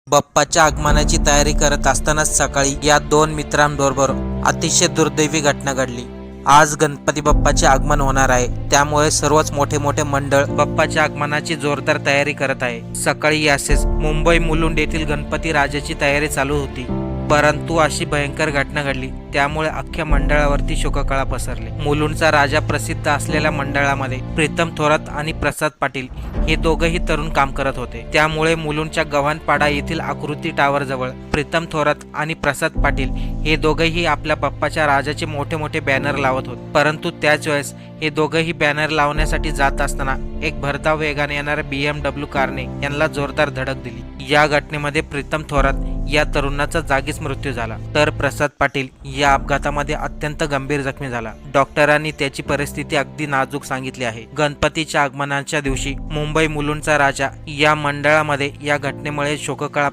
बाप्पाच्या आगमनाची तयारी करत असतानाच सकाळी या दोन मित्रांबरोबर अतिशय दुर्दैवी घटना घडली। आज गणपती बाप्पाचे आगमन होणार आहे, त्यामुळे सर्वच मोठे मोठे मंडळ बाप्पाच्या आगमनाची जोरदार तयारी करत आहे। सकाळी यासेच मुंबई मुलुंड येथील गणपती राजाची तयारी चालू होती, परंतु अशी भयंकर घटना घडली, त्यामुळे अख्ख्या मंडळावरती शोककळा पसरली। मुलुंडचा राजा प्रसिद्ध असलेल्या मंडळामध्ये प्रीतम थोरात आणि प्रसाद पाटील हे दोघेही तरुण काम करत होते। त्यामुळे मुलुंडच्या गव्हाणपाडा येथील आकृती टावर जवळ प्रीतम थोरात आणि प्रसाद पाटील हे दोघेही आपल्या बाप्पाच्या राजाचे मोठे मोठे बॅनर लावत होते। परंतु त्याच वेळेस हे दोघेही बॅनर लावण्यासाठी जात असताना एक भरधाव वेगाने येणाऱ्या BMW कारने यांना जोरदार धडक दिली। या घटनेमध्ये प्रीतम थोरात या तरुणाचा जागीच मृत्यू झाला, तर प्रसाद पाटील या अपघातामध्ये अत्यंत गंभीर जखमी झाला। डॉक्टरांनी त्याची परिस्थिती अगदी नाजूक सांगितली आहे। गणपतीच्या आगमनाच्या दिवशी मुंबई मुलुंडचा राजा या मंडळामध्ये या घटनेमुळे शोककळा